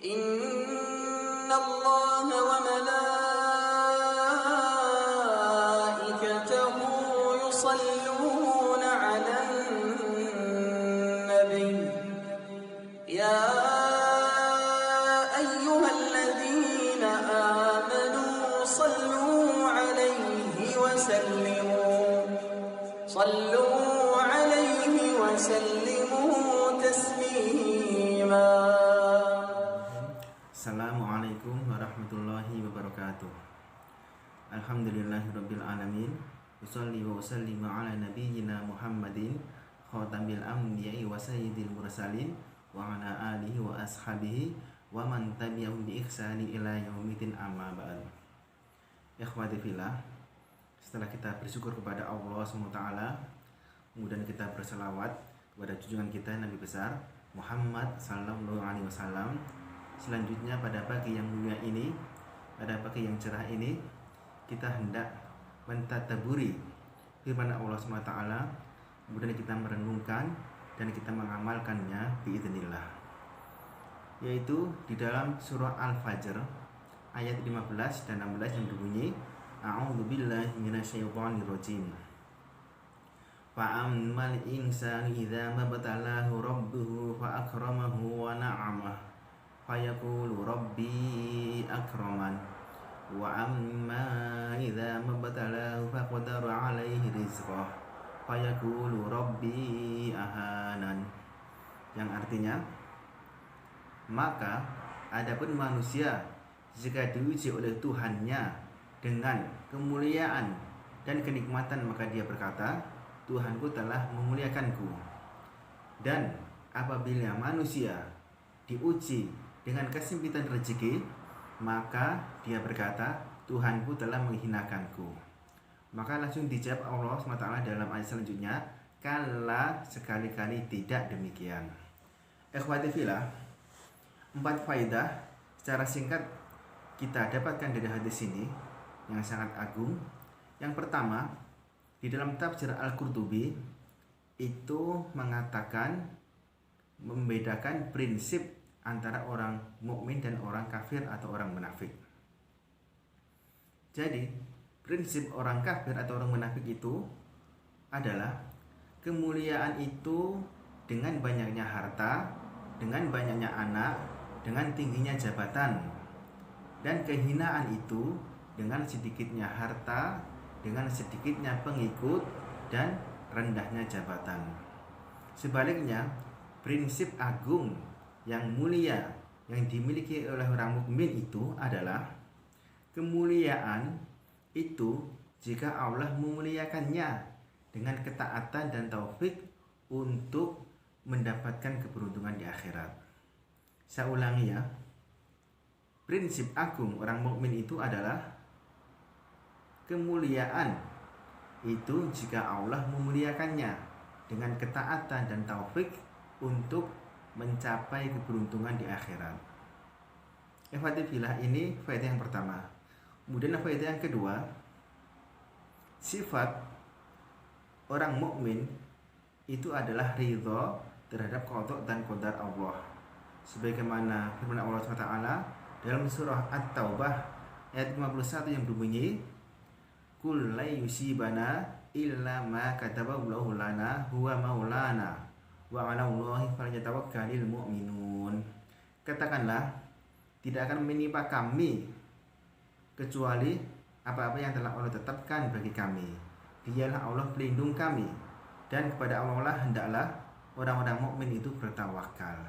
Innallaha wa malaikatahu yusalluna 'alan nabi ya ayyuhalladzina amanu sallu 'alaihi wa sallimu taslima. Assalamualaikum warahmatullahi wabarakatuh. Alhamdulillahirabbil alamin. Wassalli wa usallimu ala nabiyyina Muhammadin khatamil anbiya'i wa sayyidil mursalin wa ala alihi wa ashabihi wa man tabi'ahum bi ihsani ila yaumiddin, amma ba'd. Ikhwati fillah, setelah kita bersyukur kepada Allah SWT, kemudian kita berselawat kepada junjungan kita Nabi besar Muhammad sallallahu alaihi wasallam. Selanjutnya pada pagi yang mulia ini, pada pagi yang cerah ini, kita hendak mentadaburi firman Allah SWT, kemudian kita merenungkan dan kita mengamalkannya biidznillah, yaitu di dalam surah Al-Fajr ayat 15 dan 16 yang berbunyi A'udzubillahi minasyaitonirrajim. Fa'ammal insanu idza mabtalahu rabbuhu fa akramahu wa na'amahu fayaqulu rabbi akraman wa amma idza mabtalahu faqadara alaihi rizqah fayaqulu rabbi ahanan, yang artinya, maka adapun manusia jika diuji oleh Tuhannya dengan kemuliaan dan kenikmatan, maka dia berkata, Tuhanku telah memuliakanku. Dan apabila manusia diuji dengan kesempitan rezeki, maka dia berkata, Tuhanku telah menghinakanku. Maka langsung dijawab Allah SWT dalam ayat selanjutnya, kala, sekali-kali tidak demikian. Ikhwati fillah, 4 faedah secara singkat kita dapatkan dari hadis ini yang sangat agung. Yang pertama, di dalam tafsir Al-Qurtubi itu mengatakan, membedakan prinsip antara orang mukmin dan orang kafir atau orang munafik. Jadi, prinsip orang kafir atau orang munafik itu adalah kemuliaan itu dengan banyaknya harta, dengan banyaknya anak, dengan tingginya jabatan, dan kehinaan itu dengan sedikitnya harta, dengan sedikitnya pengikut, dan rendahnya jabatan. Sebaliknya, prinsip agung yang mulia yang dimiliki oleh orang mukmin itu adalah kemuliaan itu jika Allah memuliakannya dengan ketaatan dan taufik untuk mendapatkan keberuntungan di akhirat. Saya ulangi ya. Prinsip agung orang mukmin itu adalah kemuliaan itu jika Allah memuliakannya dengan ketaatan dan taufik untuk mencapai keberuntungan di akhirat. Ikhwati fillah, ini faedah yang pertama. Kemudian faedah yang kedua, sifat orang mukmin itu adalah ridha terhadap qada dan qadar Allah. Sebagaimana firman Allah SWT dalam surah At-Taubah ayat 51 yang berbunyi, Qul la yusibana illa ma kataballahu lana huwa maulana wa 'alallahi falyatawakkalul mu'minun. Katakanlah, tidak akan menimpa kami kecuali apa-apa yang telah Allah tetapkan bagi kami. Dialah Allah pelindung kami, dan kepada Allah lah hendaklah orang-orang mukmin itu bertawakal.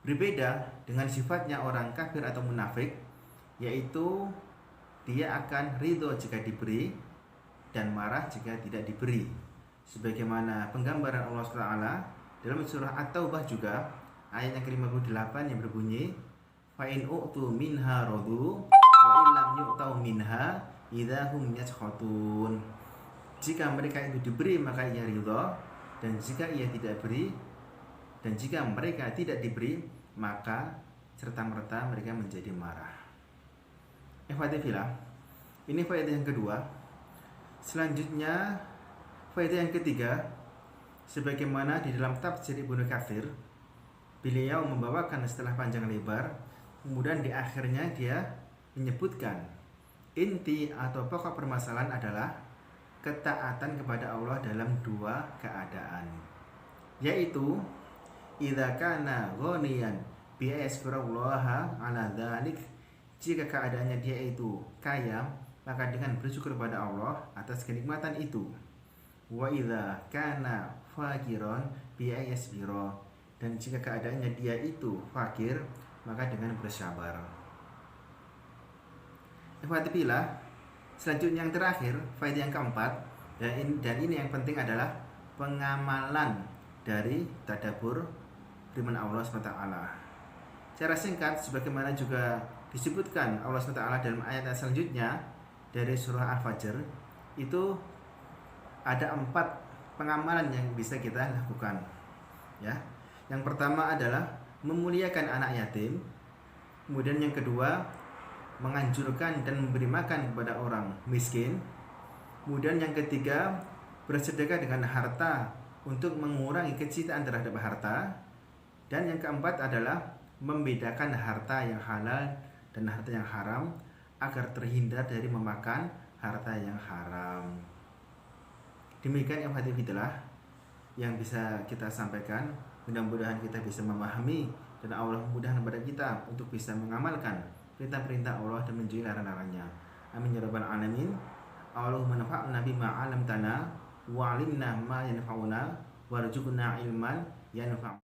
Berbeda dengan sifatnya orang kafir atau munafik, yaitu dia akan ridho jika diberi dan marah jika tidak diberi. Sebagaimana penggambaran Allah SWT dalam surah At-Taubah juga ayat yang ke-58 yang berbunyi, fa in u'tu minha radu wa illam yu'tau minha idahum yaskhutun. Jika mereka itu diberi maka ia ridha, dan jika ia tidak beri, dan jika mereka tidak diberi maka serta-merta mereka menjadi marah. Ikhwati fillah, ini faedah yang kedua. Selanjutnya faedah yang ketiga, sebagaimana di dalam tafsir Ibnu Katsir beliau membawakan setelah panjang lebar, kemudian di akhirnya dia menyebutkan inti atau pokok permasalahan adalah ketaatan kepada Allah dalam dua keadaan, yaitu idza kana ghaniyan bi yaskurullaha ala dzalik, jika keadaannya dia itu kaya maka dengan bersyukur kepada Allah atas kenikmatan itu. Wa idza kana faqiran bi yasbira, dan jika keadaannya dia itu fakir maka dengan bersabar. Ikhwatibillah, selanjutnya yang terakhir, faedah yang keempat, dan ini yang penting adalah pengamalan dari tadabbur firman Allah SWT. Secara singkat, sebagaimana juga disebutkan Allah SWT dalam ayat selanjutnya dari surah Al-Fajr, itu ada 4 pengamalan yang bisa kita lakukan. Ya, yang pertama adalah memuliakan anak yatim. Kemudian yang kedua, menganjurkan dan memberi makan kepada orang miskin. Kemudian yang ketiga, bersedekah dengan harta untuk mengurangi kecintaan terhadap harta. Dan yang keempat adalah membedakan harta yang halal dan harta yang haram agar terhindar dari memakan harta yang haram. Demikian yang bisa kita sampaikan. Mudah-mudahan kita bisa memahami dan Allah mudahkan kepada kita untuk bisa mengamalkan perintah-perintah Allah dan menjauhi larangan-larangannya. Amin ya rabbal alamin. Allahumma nafa'na bima 'allamtana wa 'allimna ma yanfa'una warzuqna ilman yanfa'una.